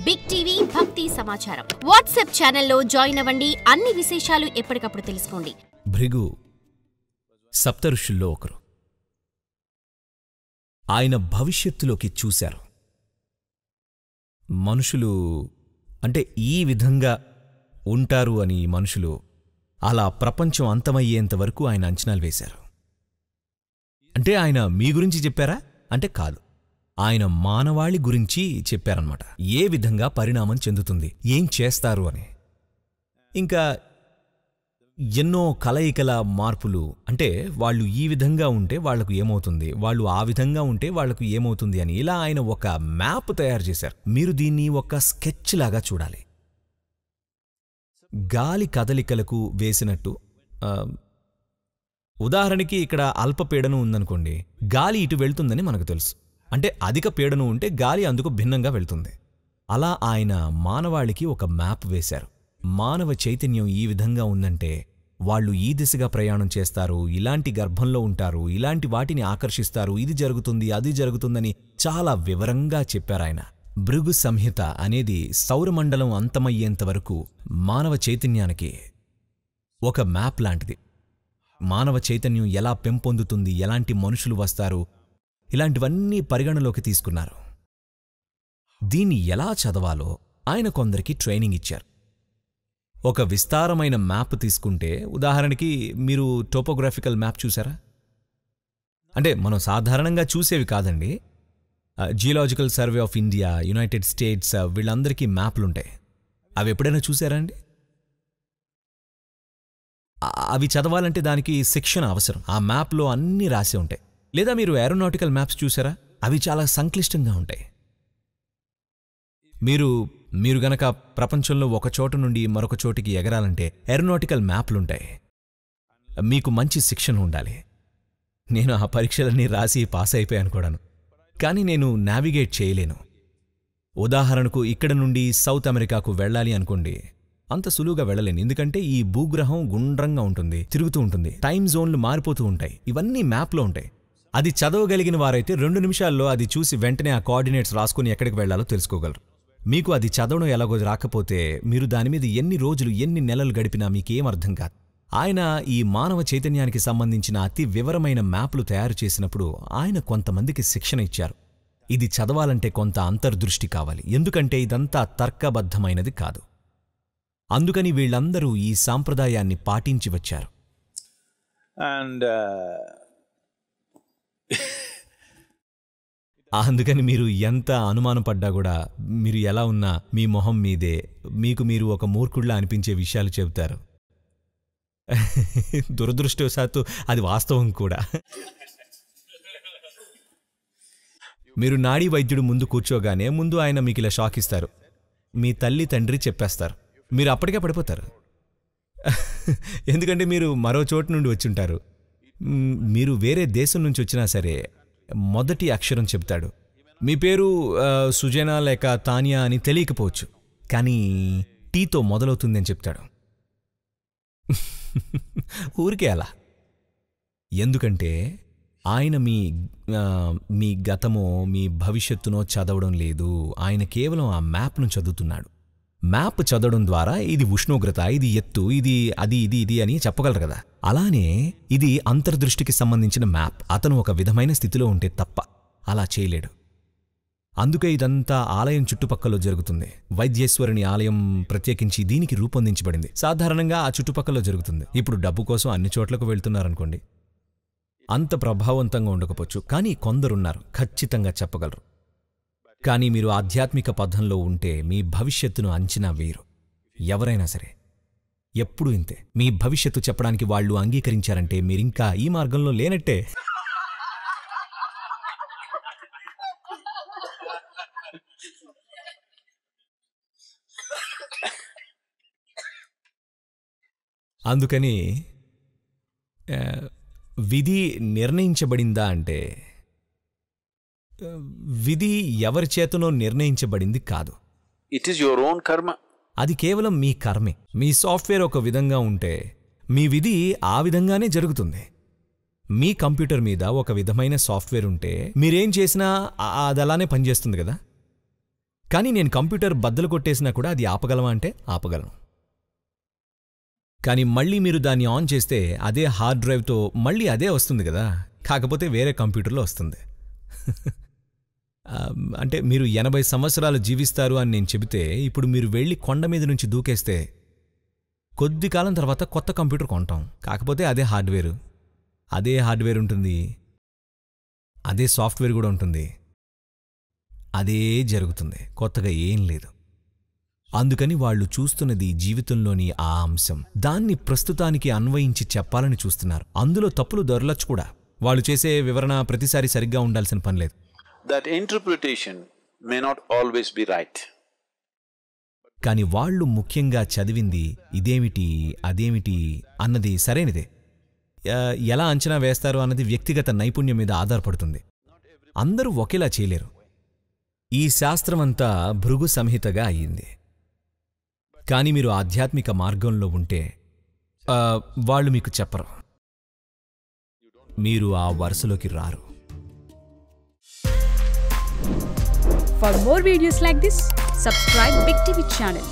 Big TV భక్తి సమాచారం WhatsApp ఛానల్లో జాయిన్ అవ్వండి. అన్ని విశేషాలు ఎప్పటికప్పుడు తెలుసుకోండి. భృగు సప్తఋషుల్లో ఒకరు. ఆయన భవిష్యత్తులోకి చూశారు. మనుషులు అంటే ఈ విధంగా ఉంటారు అని మనుషులు అలా ప్రపంచం అంతమయ్యేంత వరకు ఆయన అంచనాలు వేశారు. అంటే ఆయన మీ గురించి చెప్పారా అంటే కాదు, ఆయన మానవాళి గురించి చెప్పారన్నమాట. ఏ విధంగా పరిణామం చెందుతుంది, ఏం చేస్తారు అని. ఇంకా ఎన్నో కలయికల మార్పులు, అంటే వాళ్ళు ఈ విధంగా ఉంటే వాళ్లకు ఏమవుతుంది, వాళ్ళు ఆ విధంగా ఉంటే వాళ్లకు ఏమవుతుంది అని ఇలా ఆయన ఒక మ్యాప్ తయారు చేశారు. మీరు దీన్ని ఒక స్కెచ్ లాగా చూడాలి. గాలి కదలికలకు వేసినట్టు. ఉదాహరణకి ఇక్కడ అల్పపీడనం ఉందనుకోండి, గాలి ఇటు వెళ్తుందని మనకు తెలుసు. అంటే అధిక పీడనం ఉంటే గాలి అందుకు భిన్నంగా వెళ్తుంది. అలా ఆయన మానవాళికి ఒక మ్యాప్ వేశారు. మానవ చైతన్యం ఈ విధంగా ఉందంటే వాళ్ళు ఈ దిశగా ప్రయాణం చేస్తారు, ఇలాంటి గర్భంలో ఉంటారు, ఇలాంటి వాటిని ఆకర్షిస్తారు, ఇది జరుగుతుంది అది జరుగుతుందని చాలా వివరంగా చెప్పారాయన. భృగు సంహిత అనేది సౌరమండలం అంతమయ్యేంతవరకు మానవ చైతన్యానికి ఒక మ్యాప్ లాంటిది. మానవ చైతన్యం ఎలా పెంపొందుతుంది, ఎలాంటి మనుషులు వస్తారు, ఇలాంటివన్నీ పరిగణలోకి తీసుకున్నారు. దీన్ని ఎలా చదవాలో ఆయన కొందరికి ట్రైనింగ్ ఇచ్చారు. ఒక విస్తారమైన మ్యాప్ తీసుకుంటే, ఉదాహరణకి మీరు టోపోగ్రాఫికల్ మ్యాప్ చూసారా? అంటే మనం సాధారణంగా చూసేవి కాదండి. Geological survey of India, United states, వీళ్ళందరికీ మ్యాప్లుంటాయి. అవి ఎప్పుడైనా చూసారా అండి? అవి చదవాలంటే దానికి శిక్షణ అవసరం. ఆ మ్యాప్లో అన్నీ రాసి ఉంటాయి. లేదా మీరు ఏరోనాటికల్ మ్యాప్స్ చూసారా? అవి చాలా సంక్లిష్టంగా ఉంటాయి. మీరు గనక ప్రపంచంలో ఒక చోటు నుండి మరొక చోటికి ఎగరాలంటే ఏరోనాటికల్ మ్యాప్లుంటాయి. మీకు మంచి శిక్షణ ఉండాలి. నేను ఆ పరీక్షలన్నీ రాసి పాస్ అయిపోయాను కూడాను. కానీ నేను నావిగేట్ చేయలేను. ఉదాహరణకు ఇక్కడ నుండి సౌత్ అమెరికాకు వెళ్ళాలి అనుకోండి, అంత సులువుగా వెళ్ళలేను. ఎందుకంటే ఈ భూగ్రహం గుండ్రంగా ఉంటుంది, తిరుగుతూ ఉంటుంది, టైమ్ జోన్లు మారిపోతూ ఉంటాయి. ఇవన్నీ మ్యాప్లో ఉంటాయి. అది చదవగలిగిన వారైతే 2 నిమిషాల్లో అది చూసి వెంటనే ఆ కోఆర్డినేట్స్ రాసుకుని ఎక్కడికి వెళ్లాలో తెలుసుకోగలరు. మీకు అది చదవడం ఎలాగో రాకపోతే మీరు దానిమీద ఎన్ని రోజులు ఎన్ని నెలలు గడిపినా మీకేం అర్థం కాదు. ఆయన ఈ మానవ చైతన్యానికి సంబంధించిన అతి వివరమైన మ్యాప్లు తయారు చేసినప్పుడు ఆయన కొంతమందికి శిక్షణ ఇచ్చారు. ఇది చదవాలంటే కొంత అంతర్దృష్టి కావాలి, ఎందుకంటే ఇదంతా తర్కబద్ధమైనది కాదు. అందుకని వీళ్ళందరూ ఈ సాంప్రదాయాన్ని పాటించి వచ్చారు. అందుకని మీరు ఎంత అనుమానం పడ్డా కూడా, మీరు ఎలా ఉన్నా మీ మొహం మీదే మీకు మీరు ఒక మూర్ఖుడిలా అనిపించే విషయాలు చెబుతారు. దురదృష్టవశాత్తు అది వాస్తవం కూడా. మీరు నాడీ వైద్యుడు ముందు కూర్చోగానే ముందు ఆయన మీకు ఇలా షాక్ ఇస్తారు. మీ తల్లి తండ్రి చెప్పేస్తారు. మీరు అప్పటికే పడిపోతారు. ఎందుకంటే మీరు మరో చోటు నుండి వచ్చుంటారు. మీరు వేరే దేశం నుంచి వచ్చినా సరే మొదటి అక్షరం చెప్తాడు. మీ పేరు సుజనా లేక తానియా అని తెలియకపోవచ్చు, కానీ టీతో మొదలవుతుందని చెప్తాడు. ఊరికే అలా. ఎందుకంటే ఆయన మీ గతమో మీ భవిష్యత్తునో చదవడం లేదు. ఆయన కేవలం ఆ మ్యాప్ను చదువుతున్నాడు. మ్యాప్ చదవడం ద్వారా ఇది ఉష్ణోగ్రత, ఇది ఎత్తు, ఇది అది ఇది ఇది అని చెప్పగలరు కదా. అలానే ఇది అంతర్దృష్టికి సంబంధించిన మ్యాప్. అతను ఒక విధమైన స్థితిలో ఉంటే తప్ప అలా చేయలేడు. అందుకే ఇదంతా ఆలయం చుట్టుపక్కల జరుగుతుంది. వైద్యేశ్వరుని ఆలయం ప్రత్యేకించి దీనికి రూపొందించబడింది. సాధారణంగా ఆ చుట్టుపక్కల జరుగుతుంది. ఇప్పుడు డబ్బు కోసం అన్ని చోట్లకు వెళ్తున్నారనుకోండి, అంత ప్రభావవంతంగా ఉండకపోవచ్చు, కానీ కొందరున్నారు ఖచ్చితంగా చెప్పగలరు. కానీ మీరు ఆధ్యాత్మిక పథంలో ఉంటే మీ భవిష్యత్తును అంచనా వేయరు. ఎవరైనా సరే ఎప్పుడూ ఇంతే. మీ భవిష్యత్తు చెప్పడానికి వాళ్ళు అంగీకరించారంటే మీరింకా ఈ మార్గంలో లేనట్టే. అందుకని విధి నిర్ణయించబడిందా అంటే, విధి ఎవరి చేతనో నిర్ణయించబడింది కాదు. ఇట్ ఈస్ యువర్ ఓన్ కర్మ. అది కేవలం మీ కర్మే. మీ సాఫ్ట్వేర్ ఒక విధంగా ఉంటే మీ విధి ఆ విధంగానే జరుగుతుంది. మీ కంప్యూటర్ మీద ఒక విధమైన సాఫ్ట్వేర్ ఉంటే మీరేం చేసినా అది అలానే పనిచేస్తుంది కదా. కానీ నేను కంప్యూటర్ బద్దలు కొట్టేసినా కూడా అది ఆపగలమా అంటే ఆపగలను. కానీ మళ్ళీ మీరు దాన్ని ఆన్ చేస్తే అదే హార్డ్ డ్రైవ్తో మళ్ళీ అదే వస్తుంది కదా, కాకపోతే వేరే కంప్యూటర్లో వస్తుంది. అంటే మీరు 80 సంవత్సరాలు జీవిస్తారు అని నేను చెబితే ఇప్పుడు మీరు వెళ్ళి కొండ మీద నుంచి దూకేస్తే కొద్ది కాలం తర్వాత కొత్త కంప్యూటర్ కొంటాం, కాకపోతే అదే హార్డ్వేర్ ఉంటుంది, అదే సాఫ్ట్వేర్ కూడా ఉంటుంది, అదే జరుగుతుంది, కొత్తగా ఏం లేదు. అందుకని వాళ్ళు చూస్తున్నది జీవితంలోని ఆ అంశం, దాన్ని ప్రస్తుతానికి అన్వయించి చెప్పాలని చూస్తున్నారు. అందులో తప్పులు దొరలచ్చు కూడా, వాళ్ళు చేసే వివరణ ప్రతిసారి సరిగ్గా ఉండాల్సిన పనిలేదు. That interpretation may not always be right. కాని వాళ్ళు ముఖ్యంగా చదివింది ఇదేమిటి అదేమిటి అన్నది సరైనదే. ఎలా అంచనా వేస్తారు అన్నది వ్యక్తిగత నైపుణ్యం మీద ఆధారపడుతుంది. అందరూ ఒకేలా చేయలేరు. ఈ శాస్త్రమంతా భృగు సంహితగా అయ్యింది. కాని మీరు ఆధ్యాత్మిక మార్గంలో ఉంటే వాళ్ళు మీకు చెప్పరు, మీరు ఆ వరుసలోకి రారు. For more videos like this, subscribe Big TV channel.